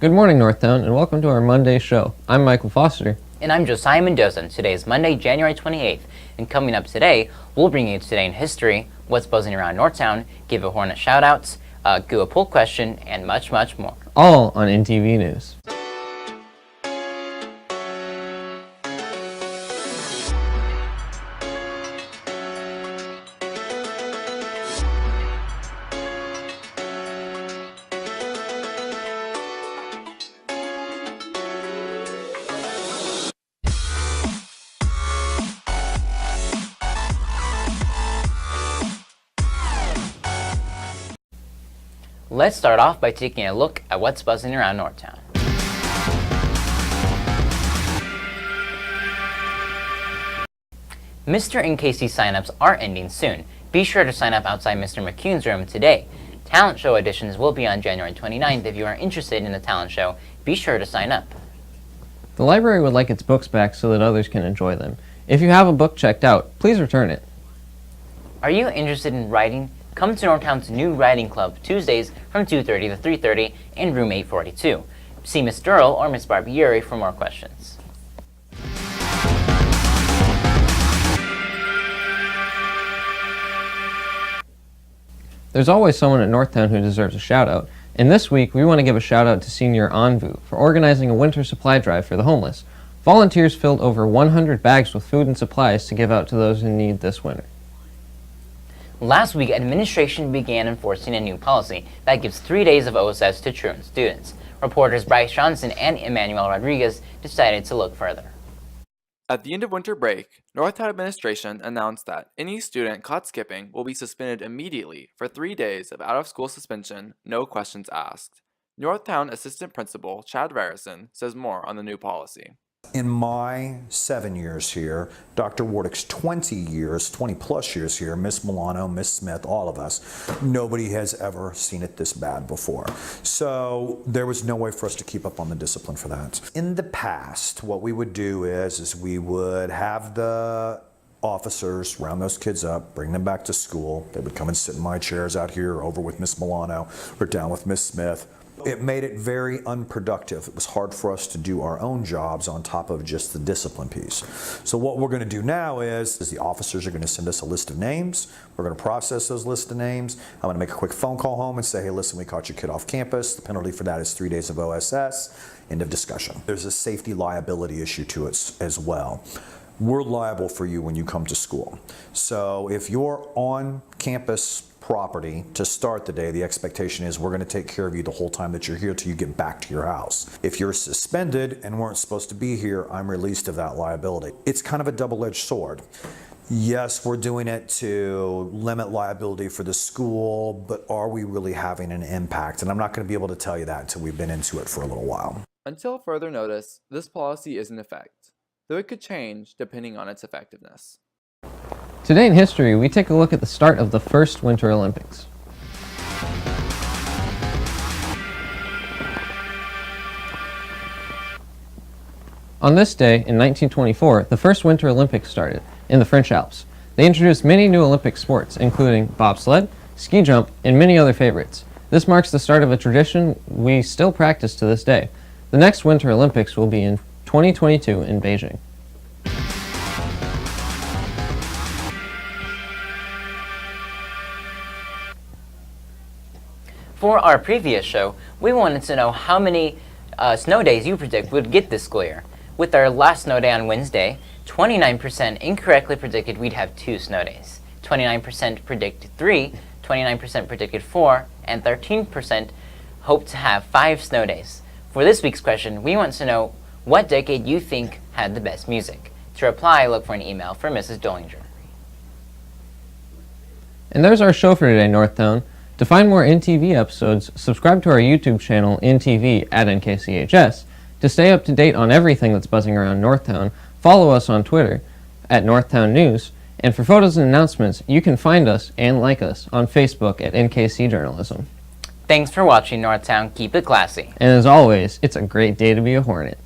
Good morning, Northtown, and welcome to our Monday show. I'm Michael Foster. And I'm Josiah Mendoza. Today is Monday, January 28th. And coming up today, we'll bring you Today in History, what's buzzing around Northtown, give a Hornet shout-outs, do a poll question, and much, much more. All on NTV News. Let's start off by taking a look at what's buzzing around Northtown. Mr. NKC signups are ending soon. Be sure to sign up outside Mr. McCune's room today. Talent show auditions will be on January 29th. If you are interested in the talent show, be sure to sign up. The library would like its books back so that others can enjoy them. If you have a book checked out, please return it. Are you interested in writing? Come to Northtown's new writing club Tuesdays from 2:30 to 3:30 in room 842. See Miss Durrell or Miss Barbieri for more questions. There's always someone at Northtown who deserves a shout-out, and this week we want to give a shout-out to Senior Anvu for organizing a winter supply drive for the homeless. Volunteers filled over 100 bags with food and supplies to give out to those in need this winter. Last week, administration began enforcing a new policy that gives 3 days of OSS to truant students. Reporters Bryce Johnson and Emmanuel Rodriguez decided to look further. At the end of winter break, Northtown administration announced that any student caught skipping will be suspended immediately for 3 days of out-of-school suspension, no questions asked. Northtown Assistant Principal Chad Varison says more on the new policy. In my 7 years here, Dr. Wardick's 20 plus years here, Miss Milano, Miss Smith, all of us, nobody has ever seen it this bad before. So there was no way for us to keep up on the discipline for that. In the past, what we would do is we would have the officers round those kids up, bring them back to school. They would come and sit in my chairs out here, or over with Miss Milano, or down with Miss Smith. It made it very unproductive. It was hard for us to do our own jobs on top of just the discipline piece. So what we're going to do now is the officers are going to send us a list of names. We're going to process those list of names. I'm going to make a quick phone call home and say, hey, listen, we caught your kid off campus. The penalty for that is 3 days of OSS. End of discussion. There's a safety liability issue to it as well. We're liable for you when you come to school. So if you're on campus property to start the day, the expectation is we're going to take care of you the whole time that you're here till you get back to your house. If you're suspended and weren't supposed to be here, I'm released of that liability. It's kind of a double-edged sword. Yes, we're doing it to limit liability for the school, but are we really having an impact? And I'm not going to be able to tell you that until we've been into it for a little while. Until further notice, this policy is in effect, though it could change depending on its effectiveness. Today in history, we take a look at the start of the first Winter Olympics. On this day, in 1924, the first Winter Olympics started in the French Alps. They introduced many new Olympic sports, including bobsled, ski jump, and many other favorites. This marks the start of a tradition we still practice to this day. The next Winter Olympics will be in 2022 in Beijing. For our previous show, we wanted to know how many snow days you predict would get this school year. With our last snow day on Wednesday, 29% incorrectly predicted we'd have 2 snow days. 29% predicted 3, 29% predicted 4, and 13% hoped to have 5 snow days. For this week's question, we want to know what decade you think had the best music. To reply, look for an email from Mrs. Dollinger. And there's our show for today, Northtown. To find more NTV episodes, subscribe to our YouTube channel, NTV at NKCHS. To stay up to date on everything that's buzzing around Northtown, follow us on Twitter at Northtown News. And for photos and announcements, you can find us and like us on Facebook at NKC Journalism. Thanks for watching, Northtown. Keep it classy. And as always, it's a great day to be a Hornet.